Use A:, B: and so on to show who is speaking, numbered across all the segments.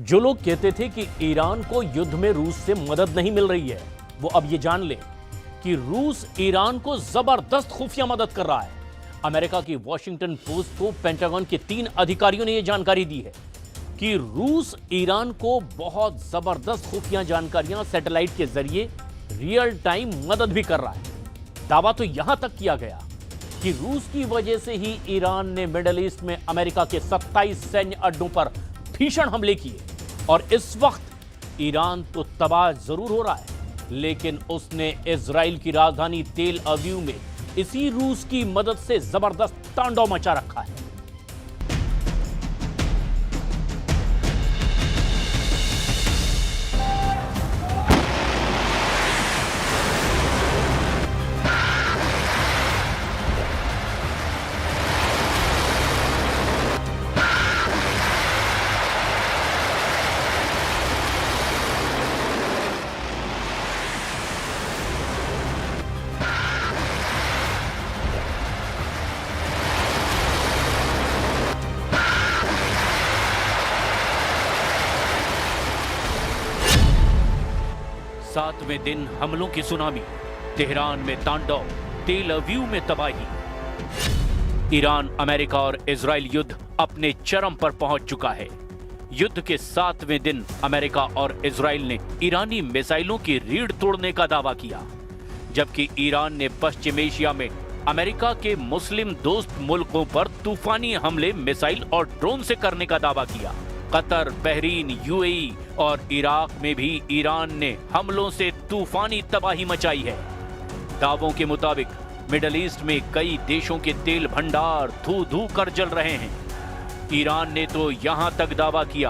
A: जो लोग कहते थे कि ईरान को युद्ध में रूस से मदद नहीं मिल रही है, वो अब ये जान ले कि रूस ईरान को जबरदस्त खुफिया मदद कर रहा है। अमेरिका की वॉशिंगटन पोस्ट को पेंटागन के 3 अधिकारियों ने यह जानकारी दी है कि रूस ईरान को बहुत जबरदस्त खुफिया जानकारियां सैटेलाइट के जरिए रियल टाइम मदद भी कर रहा है। दावा तो यहां तक किया गया कि रूस की वजह से ही ईरान ने मिडिल ईस्ट में अमेरिका के 27 सैन्य अड्डों पर भीषण हमले किए और इस वक्त ईरान तो तबाह जरूर हो रहा है, लेकिन उसने इजराइल की राजधानी तेल अवीव में इसी रूस की मदद से जबरदस्त तांडव मचा रखा है। सातवें दिन हमलों की सुनामी, तेहरान में तांडव, तेल अवीव में तबाही। ईरान, अमेरिका और इजराइल युद्ध अपने चरम पर पहुंच चुका है। युद्ध के 7वें दिन अमेरिका और इजराइल ने ईरानी मिसाइलों की रीढ़ तोड़ने का दावा किया, जबकि ईरान ने पश्चिम एशिया में अमेरिका के मुस्लिम दोस्त मुल्कों पर तूफानी हमले मिसाइल और ड्रोन से करने का दावा किया। कतर, बहरीन, यूएई और इराक में भी ईरान ने हमलों से तूफानी तबाही मचाई है। दावों के मुताबिक मिडिल ईस्ट में कई देशों के तेल भंडार धू धू कर जल रहे हैं। ईरान ने तो यहां तक दावा किया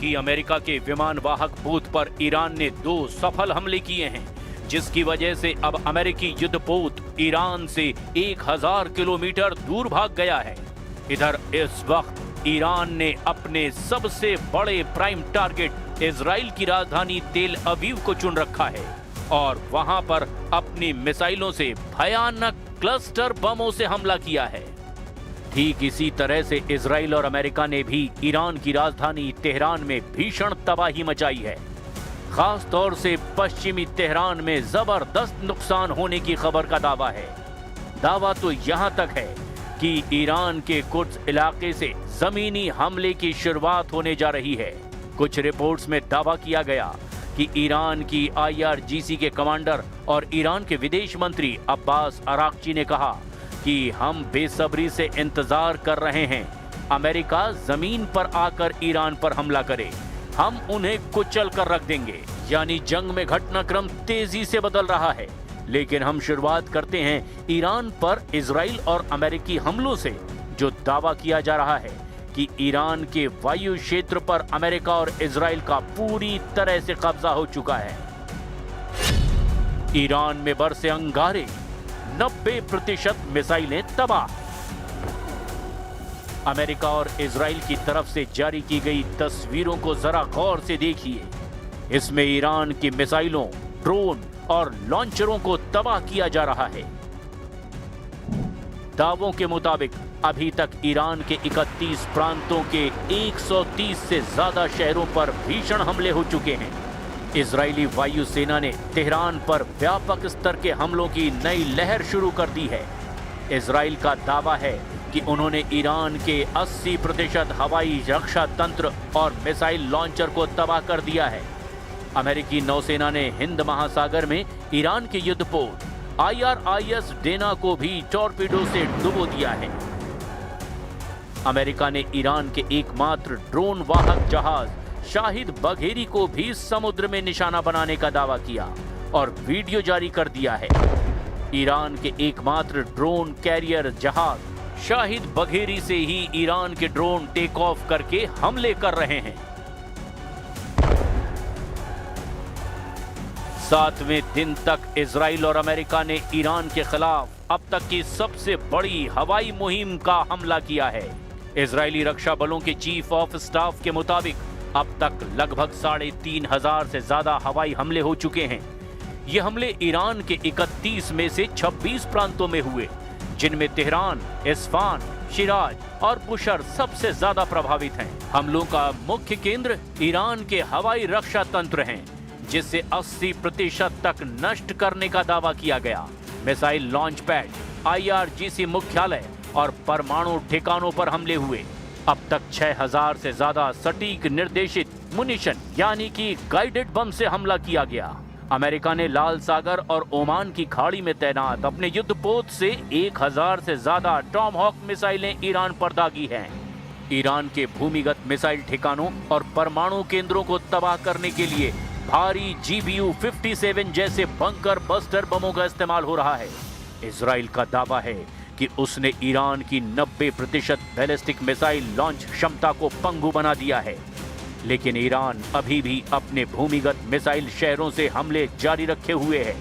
A: कि अमेरिका के विमान वाहक बूथ पर ईरान ने 2 सफल हमले किए हैं, जिसकी वजह से अब अमेरिकी युद्धपोत ईरान से 1000 किलोमीटर दूर भाग गया है। इधर इस वक्त ईरान ने अपने सबसे बड़े प्राइम टारगेट इजराइल की राजधानी तेल अवीव को चुन रखा है और वहां पर अपनी मिसाइलों से भयानक क्लस्टर बमों से हमला किया है। ठीक इसी तरह से इजराइल और अमेरिका ने भी ईरान की राजधानी तेहरान में भीषण तबाही मचाई है। खास तौर से पश्चिमी तेहरान में जबरदस्त नुकसान होने की खबर का दावा है। दावा तो यहां तक है कि ईरान के कुछ इलाके से जमीनी हमले की शुरुआत होने जा रही है। कुछ रिपोर्ट्स में दावा किया गया कि ईरान की IRGC के कमांडर और ईरान के विदेश मंत्री अब्बास अराक्ची ने कहा कि हम बेसब्री से इंतजार कर रहे हैं अमेरिका जमीन पर आकर ईरान पर हमला करे, हम उन्हें कुचल कर रख देंगे। यानी जंग में घटनाक्रम तेजी से बदल रहा है, लेकिन हम शुरुआत करते हैं ईरान पर इजराइल और अमेरिकी हमलों से, जो दावा किया जा रहा है कि ईरान के वायु क्षेत्र पर अमेरिका और इजराइल का पूरी तरह से कब्जा हो चुका है। ईरान में बरसे अंगारे, 90% मिसाइलें तबाह। अमेरिका और इजराइल की तरफ से जारी की गई तस्वीरों को जरा गौर से देखिए। इसमें ईरान की मिसाइलों, ड्रोन और लॉन्चरों को तबाह किया जा रहा है। दावों के मुताबिक अभी तक ईरान के 31 प्रांतों के 130 से ज्यादा शहरों पर भीषण हमले हो चुके हैं। इजरायली वायुसेना ने तेहरान पर व्यापक स्तर के हमलों की नई लहर शुरू कर दी है। इजराइल का दावा है कि उन्होंने ईरान के 80% हवाई रक्षा तंत्र और मिसाइल लॉन्चर को तबाह कर दिया है। अमेरिकी नौसेना ने हिंद महासागर में ईरान के युद्धपोत IRIS डेना को भी टॉर्पीडो से डुबो दिया है। अमेरिका ने ईरान के एकमात्र ड्रोन वाहक जहाज शाहिद बघेरी को भी समुद्र में निशाना बनाने का दावा किया और वीडियो जारी कर दिया है। ईरान के एकमात्र ड्रोन कैरियर जहाज शाहिद बघेरी से ही ईरान के ड्रोन टेक ऑफ करके हमले कर रहे हैं। 7वें दिन तक इजराइल और अमेरिका ने ईरान के खिलाफ अब तक की सबसे बड़ी हवाई मुहिम का हमला किया है। इजरायली रक्षा बलों के चीफ ऑफ स्टाफ के मुताबिक अब तक लगभग 3500 से ज्यादा हवाई हमले हो चुके हैं। ये हमले ईरान के 31 में से 26 प्रांतों में हुए, जिनमें तेहरान, इस्फहान, शिराज और बुशर सबसे ज्यादा प्रभावित हैं। हमलों का मुख्य केंद्र ईरान के हवाई रक्षा तंत्र हैं, जिसे 80% तक नष्ट करने का दावा किया गया। मिसाइल लॉन्च पैड, IRGC मुख्यालय और परमाणु ठिकानों पर हमले हुए। अब तक 6000 से ज्यादा सटीक निर्देशित मुनिशन यानी कि गाइडेड बम से हमला किया गया। अमेरिका ने लाल सागर और ओमान की खाड़ी में तैनात अपने युद्धपोत से 1000 से ज्यादा टॉमहॉक मिसाइलें ईरान पर दागी हैं। ईरान के भूमिगत मिसाइल ठिकानों और परमाणु केंद्रों को तबाह करने के लिए भारी GBU-57 जैसे बंकर बस्टर बमों का इस्तेमाल हो रहा है। इजराइल का दावा है कि उसने ईरान की 90% बैलिस्टिक मिसाइल लॉन्च क्षमता को पंगु बना दिया है, लेकिन ईरान अभी भी अपने भूमिगत मिसाइल शहरों से हमले जारी रखे हुए है।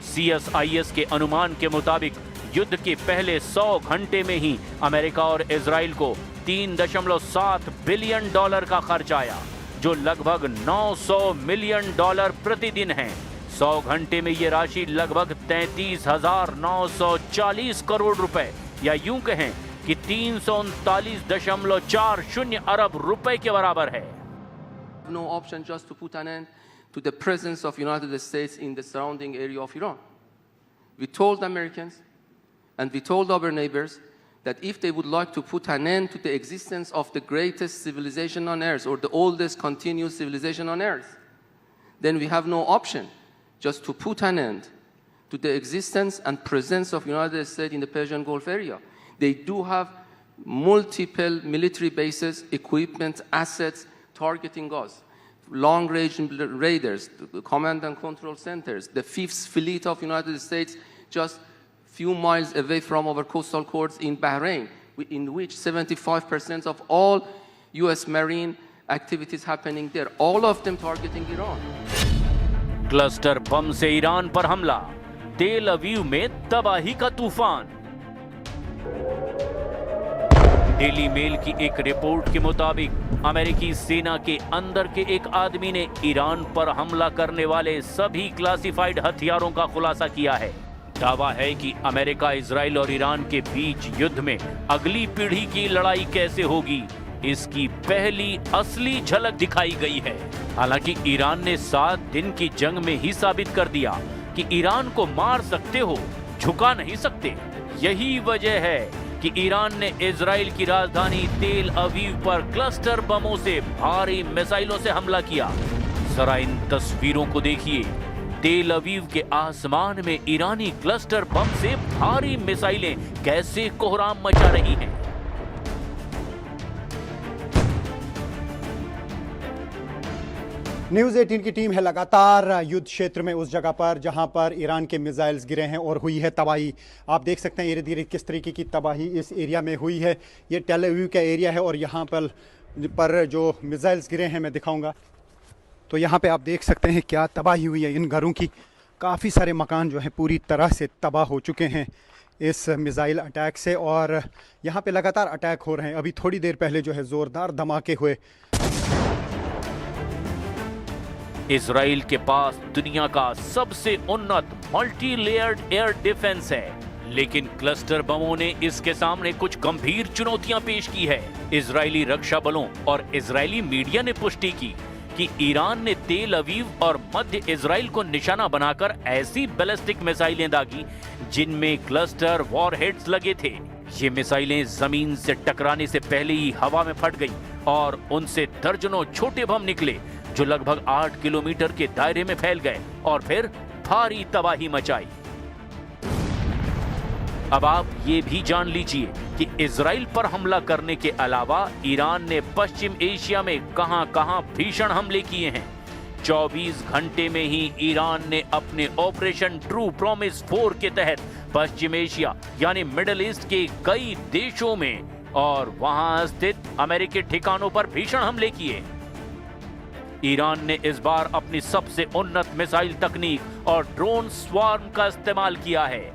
A: CSIS के अनुमान के मुताबिक युद्ध के पहले 100 घंटे में ही अमेरिका और इजराइल को $3.7 बिलियन का खर्च आया, जो लगभग $900 मिलियन प्रतिदिन है। 100 घंटे में ये राशि लगभग 33,940 करोड़ रुपए या यूं कहें कि 339.40 अरब रुपए के बराबर है।
B: No option just to put an end to the presence of United States in the surrounding area of Iran. We told Americans and we told our neighbors that if they would like to put an end to the existence of the greatest civilization on earth or the oldest continuous civilization on earth, then we have no option just to put an end to the existence and presence of United States in the Persian Gulf area. They do have multiple military bases, equipment, assets targeting us, long-range raiders, command and control centers, the 5th fleet of United States just few miles away from our coastal courts in Bahrain, in which 75% of all US Marine activities happening there, all of them targeting Iran.
A: Cluster bomb से Iran पर हमला, तेल अवीव में तबाही का तूफान। Daily mail की एक रिपोर्ट के मुताबिक अमेरिकी सेना के अंदर के एक आदमी ने ईरान पर हमला करने वाले सभी क्लासिफाइड हथियारों का खुलासा किया है। दावा है कि अमेरिका, इजराइल और ईरान के बीच युद्ध में अगली पीढ़ी की लड़ाई कैसे होगी, इसकी पहली असली झलक दिखाई गई है। हालांकि ईरान ने 7 दिन की जंग में ही साबित कर दिया कि ईरान को मार सकते हो, झुका नहीं सकते। यही वजह है कि ईरान ने इजराइल की राजधानी तेल अवीव पर क्लस्टर बमों से भारी मिसाइलों से हमला किया। जरा इन तस्वीरों को देखिए। तेल अवीव के आसमान में ईरानी क्लस्टर बम से भारी मिसाइलें कैसे कोहराम मचा रही हैं।
C: न्यूज़ 18 की टीम है लगातार युद्ध क्षेत्र में, उस जगह पर जहां पर ईरान के मिसाइल्स गिरे हैं और हुई है तबाही। आप देख सकते हैं इर्द गिर्द किस तरीके की तबाही इस एरिया में हुई है। ये टेल अवीव का एरिया है और यहाँ पर जो मिसाइल्स गिरे हैं मैं दिखाऊंगा। तो यहाँ पे आप देख सकते हैं क्या तबाही हुई है इन घरों की। काफ़ी सारे मकान जो हैं पूरी तरह से तबाह हो चुके हैं इस मिसाइल अटैक से, और यहाँ पे लगातार अटैक हो रहे हैं। अभी थोड़ी देर पहले जो है ज़ोरदार धमाके हुए।
A: इजराइल के पास दुनिया का सबसे उन्नत मल्टी लेयर्ड एयर डिफेंस है, लेकिन क्लस्टर बमों ने इसके सामने कुछ गंभीर चुनौतियां पेश की है। इजरायली रक्षा बलों और इजरायली मीडिया ने पुष्टि की कि ईरान ने तेल अवीव और मध्य इजराइल को निशाना बनाकर ऐसी बैलिस्टिक मिसाइलें दागी जिनमें क्लस्टर वॉरहेड्स लगे थे। ये मिसाइलें जमीन से टकराने से पहले ही हवा में फट गईं और उनसे दर्जनों छोटे बम निकले जो लगभग 8 किलोमीटर के दायरे में फैल गए और फिर भारी तबाही मचाई। अब आप ये भी जान लीजिए कि इजराइल पर हमला करने के अलावा ईरान ने पश्चिम एशिया में कहां-कहां भीषण हमले किए हैं। 24 घंटे में ही ईरान ने अपने ऑपरेशन ट्रू प्रॉमिस 4 के तहत पश्चिम एशिया यानी मिडिल ईस्ट के कई देशों में और वहां स्थित अमेरिकी ठिकानों पर भीषण हमले किए। ईरान ने इस बार अपनी सबसे उन्नत मिसाइल तकनीक और ड्रोन स्वार्म का इस्तेमाल किया है।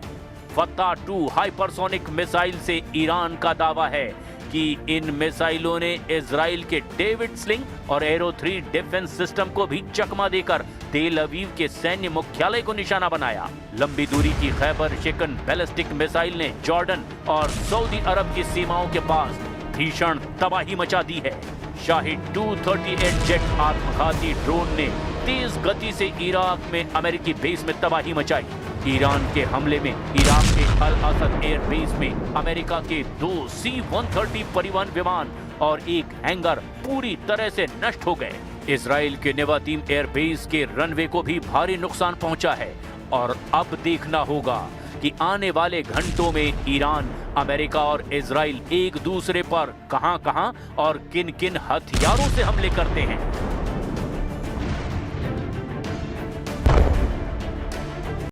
A: फत्ता 2 हाइपरसोनिक मिसाइल से ईरान का दावा है कि इन मिसाइलों ने इजराइल के डेविड स्लिंग और एरो 3 डिफेंस सिस्टम को भी चकमा देकर तेल अवीव के सैन्य मुख्यालय को निशाना बनाया। लंबी दूरी की खैबर शिकन बैलिस्टिक मिसाइल ने जॉर्डन और सऊदी अरब की सीमाओं के पास भीषण तबाही मचा दी है। शाहिद 238 जेट आत्मघाती ड्रोन ने तेज गति से इराक में अमेरिकी बेस में तबाही मचाई। ईरान के हमले में इराक के अल असद एयरबेस में अमेरिका के 2 C-130 परिवहन विमान और एक हैंगर पूरी तरह से नष्ट हो गए। इजराइल के नेवातीम एयरबेस के रनवे को भी भारी नुकसान पहुंचा है और अब देखना होगा कि आने वाले घंटों में ईरान, अमेरिका और इजराइल एक दूसरे पर कहां-कहां और किन-किन हथियारों से हमले करते हैं।